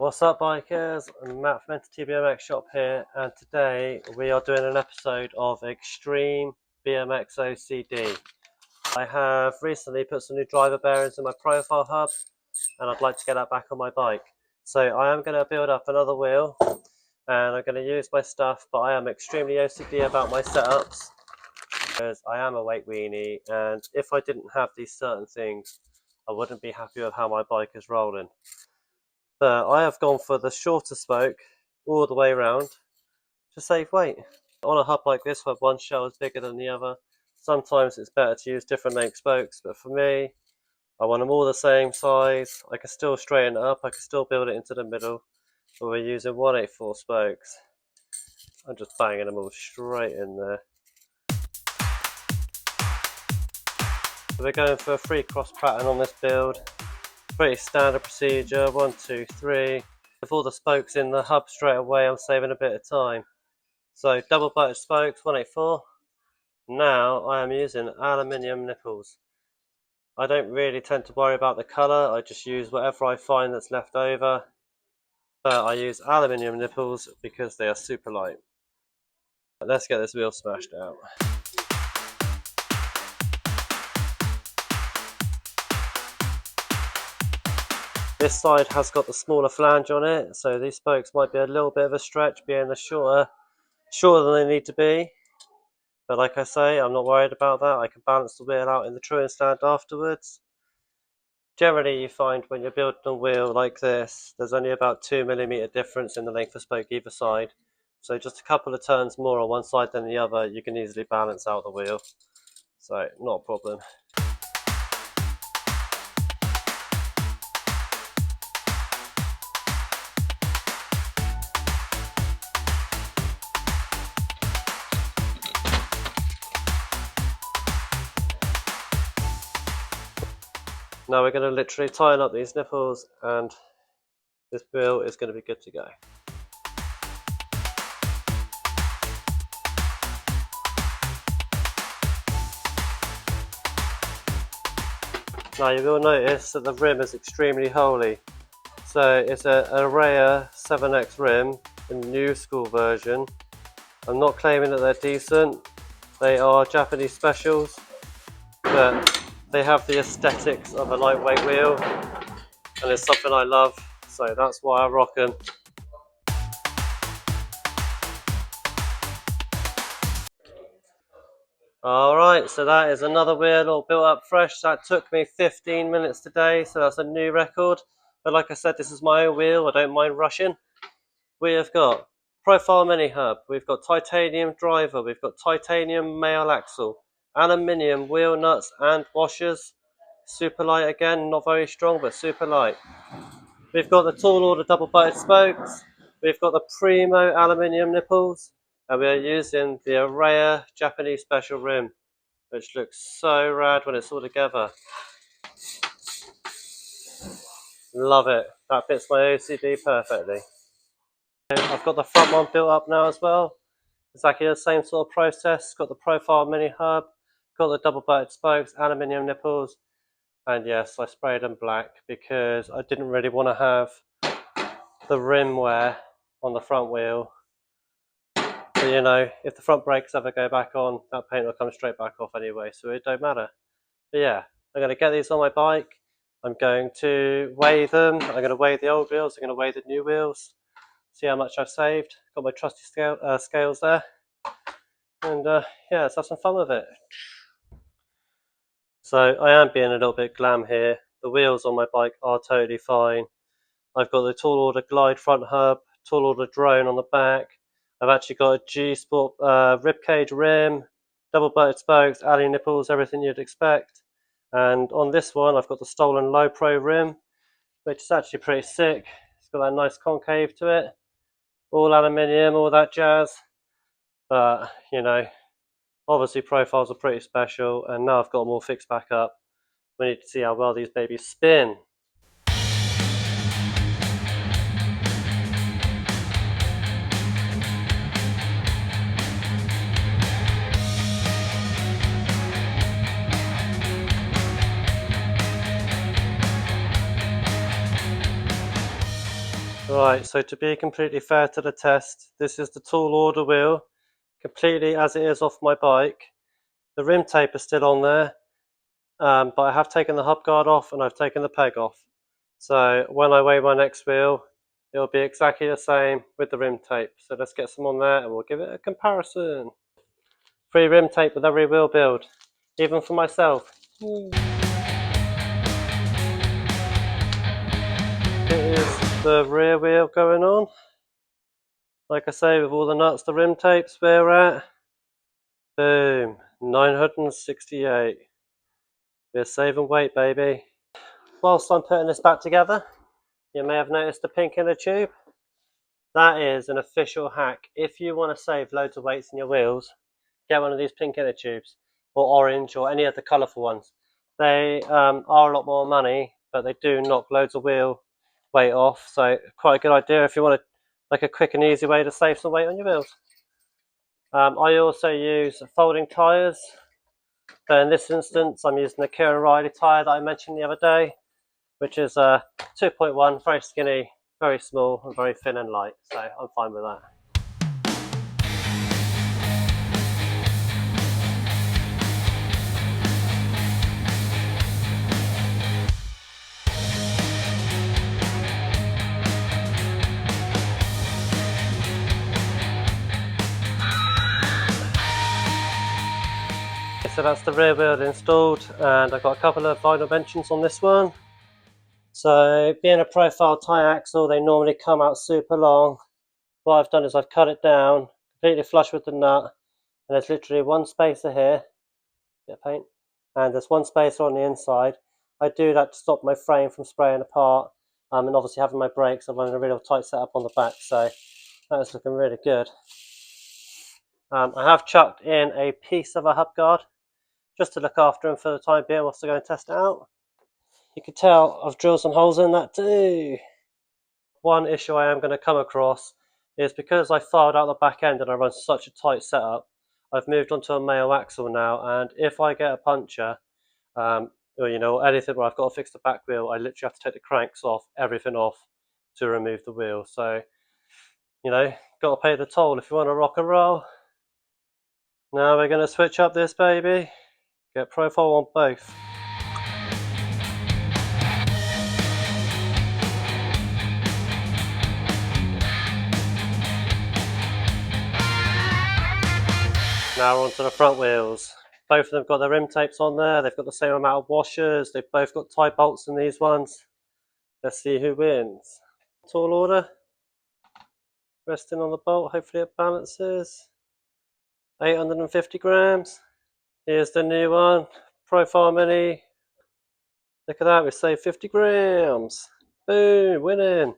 What's up, bikers? I'm Matt from OCD BMX shop here, and today we are doing an episode of Extreme BMX OCD. I have recently put some new driver bearings in my profile hub, and I'd like to get that back on my bike. So I am going to build up another wheel, and I'm going to use my stuff, but I am extremely OCD about my setups, because I am a weight weenie, and if I didn't have these certain things, I wouldn't be happy with how my bike is rolling. But I have gone for the shorter spoke all the way around to save weight. On a hub like this where one shell is bigger than the other, sometimes it's better to use different length spokes, but for me, I want them all the same size. I can still straighten it up, I can still build it into the middle, but we're using 1/8/4 spokes. I'm just banging them all straight in there. So we're going for a 3-cross pattern on this build. Pretty standard procedure, 1, 2, 3. With all the spokes in the hub straight away, I'm saving a bit of time. So double butted spokes, 1/8/4. Now I am using aluminium nipples. I don't really tend to worry about the colour, I just use whatever I find that's left over. But I use aluminium nipples because they are super light. Let's get this wheel smashed out. This side has got the smaller flange on it, so these spokes might be a little bit of a stretch, being the shorter than they need to be. But like I say, I'm not worried about that. I can balance the wheel out in the truant stand afterwards. Generally, you find when you're building a wheel like this, there's only about 2mm difference in the length of spoke either side. So just a couple of turns more on one side than the other, you can easily balance out the wheel. So not a problem. Now we're going to literally tighten up these nipples and this wheel is going to be good to go. Now you will notice that the rim is extremely holy. So it's an Araya 7X rim, a new school version. I'm not claiming that they're decent, they are Japanese specials, but they have the aesthetics of a lightweight wheel, and it's something I love, so that's why I rock them. Alright, so that is another wheel all built up fresh. That took me 15 minutes today, so that's a new record. But like I said, this is my own wheel, I don't mind rushing. We have got profile mini hub, we've got titanium driver, we've got titanium male axle, aluminium wheel nuts and washers. Super light again, not very strong, but super light. We've got the tall order double butted spokes. We've got the Primo aluminium nipples. And we are using the Araya Japanese special rim, which looks so rad when it's all together. Love it. That fits my OCD perfectly. I've got the front one built up now as well. Exactly the same sort of process. Got the profile mini hub, got the double butted spokes, aluminium nipples. And yes, I sprayed them black because I didn't really want to have the rim wear on the front wheel. So, you know, if the front brakes ever go back on, that paint will come straight back off anyway, so it don't matter. But yeah, I'm going to get these on my bike. I'm going to weigh them. I'm going to weigh the old wheels. I'm going to weigh the new wheels. See how much I've saved. Got my trusty scales there. And yeah, let's have some fun with it. So I am being a little bit glam here. The wheels on my bike are totally fine. I've got the tall order glide front hub, tall order drone on the back. I've actually got a G-Sport ribcage rim, double butted spokes, alley nipples, everything you'd expect. And on this one, I've got the stolen low pro rim, which is actually pretty sick. It's got that nice concave to it. All aluminium, all that jazz. But, you know, obviously profiles are pretty special, and now I've got them all fixed back up. We need to see how well these babies spin. Right, so to be completely fair to the test, this is the tall order wheel, completely as it is off my bike. The rim tape is still on there, but I have taken the hub guard off and I've taken the peg off. So when I weigh my next wheel, it'll be exactly the same with the rim tape. So let's get some on there and we'll give it a comparison. Free rim tape with every wheel build, even for myself. It is the rear wheel going on. Like I say, with all the nuts, the rim tapes, where we're at. Boom, 968. We're saving weight, baby. Whilst I'm putting this back together, you may have noticed the pink in the tube. That is an official hack. If you want to save loads of weights in your wheels, get one of these pink inner tubes, or orange, or any of the colourful ones. They are a lot more money, but they do knock loads of wheel weight off. So quite a good idea if you want to, like a quick and easy way to save some weight on your wheels. I also use folding tyres. But in this instance, I'm using the Kieran Riley tyre that I mentioned the other day, which is a 2.1, very skinny, very small, and very thin and light. So I'm fine with that. So that's the rear wheel installed, and I've got a couple of vinyl mentions on this one. So being a profile tie axle, they normally come out super long. What I've done is I've cut it down, completely flush with the nut, and there's literally one spacer here, bit of paint, and there's one spacer on the inside. I do that to stop my frame from spraying apart, and obviously having my brakes, I'm running a really tight setup on the back, so that is looking really good. I have chucked in a piece of a hub guard, just to look after them for the time being whilst I go and test it out. You can tell I've drilled some holes in that too. One issue I am going to come across is because I filed out the back end and I run such a tight setup, I've moved onto a male axle now, and if I get a puncture, or anything where I've got to fix the back wheel, I literally have to take the cranks off, everything off to remove the wheel. So, got to pay the toll if you want to rock and roll. Now we're going to switch up this baby, get profile on both. Now we're onto the front wheels. Both of them got their rim tapes on there, they've got the same amount of washers, they've both got tie bolts in these ones. Let's see who wins. Tall order. Resting on the bolt, hopefully it balances. 850 grams. Here's the new one, Profile Mini. Look at that, we saved 50 grams. Boom, winning.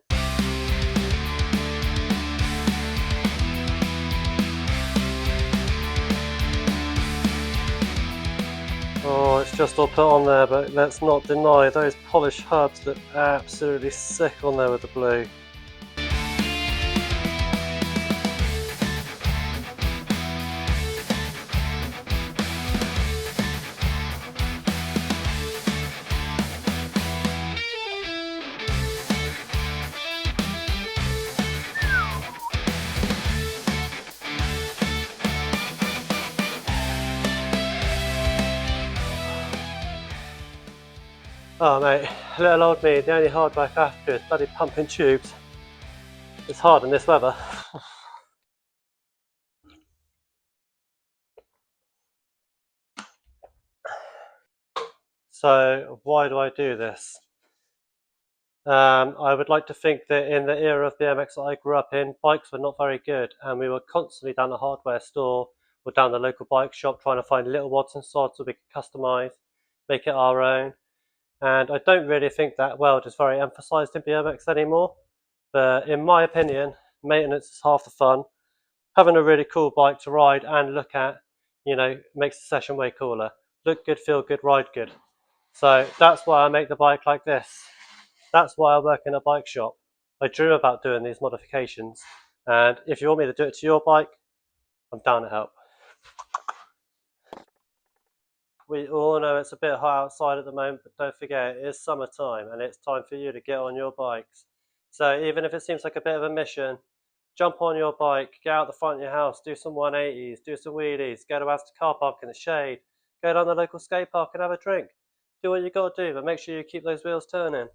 Oh, it's just all put on there, but let's not deny those polished hubs look absolutely sick on there with the blue. Oh mate, little old me, the only hard work I have to do is bloody pumping tubes. It's hard in this weather. So why do I do this? I would like to think that in the era of BMX that I grew up in, bikes were not very good, and we were constantly down the hardware store or down the local bike shop trying to find little odds and sods so we could customize, make it our own. And I don't really think that world is very emphasized in BMX anymore. But in my opinion, maintenance is half the fun. Having a really cool bike to ride and look at, makes the session way cooler. Look good, feel good, ride good. So that's why I make the bike like this. That's why I work in a bike shop. I dream about doing these modifications, and if you want me to do it to your bike, I'm down to help. We all know it's a bit hot outside at the moment, but don't forget it is summertime and it's time for you to get on your bikes. So even if it seems like a bit of a mission, jump on your bike, get out the front of your house, do some 180s, do some wheelies, go to Astor car park in the shade, go down the local skate park and have a drink. Do what you got to do, but make sure you keep those wheels turning.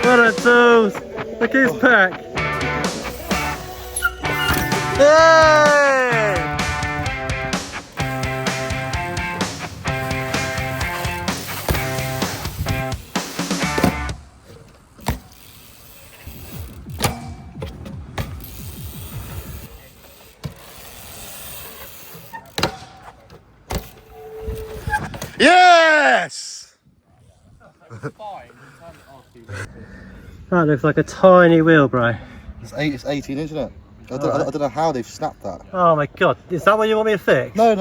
What a toes! Look at his pack! Hey! Yes! That looks like a tiny wheel, bro. It's 18 inch, isn't it? I don't know how they've snapped that. Oh my god, is that what you want me to fix? No.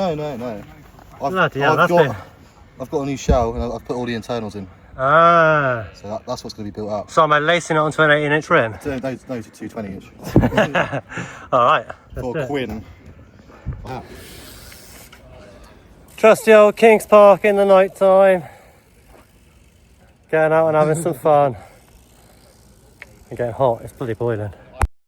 Bloody hell, I've got a new shell and I've put all the internals in. Ah. So that's what's going to be built up. So am I lacing it onto an 18-inch rim? No, it's a 220 inch. Alright. For Quinn. Wow. Trusty old Kings Park in the night time. Getting out and having some fun. And getting hot, it's bloody boiling.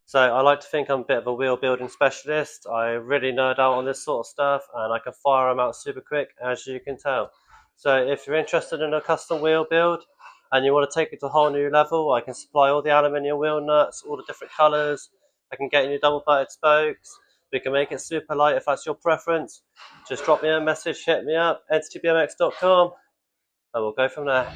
So I like to think I'm a bit of a wheel building specialist. I really nerd out on this sort of stuff and I can fire them out super quick, as you can tell. So if you're interested in a custom wheel build and you want to take it to a whole new level, I can supply all the aluminium wheel nuts, all the different colours. I can get you double butted spokes. We can make it super light if that's your preference. Just drop me a message, hit me up, entitybmx.com, and we'll go from there.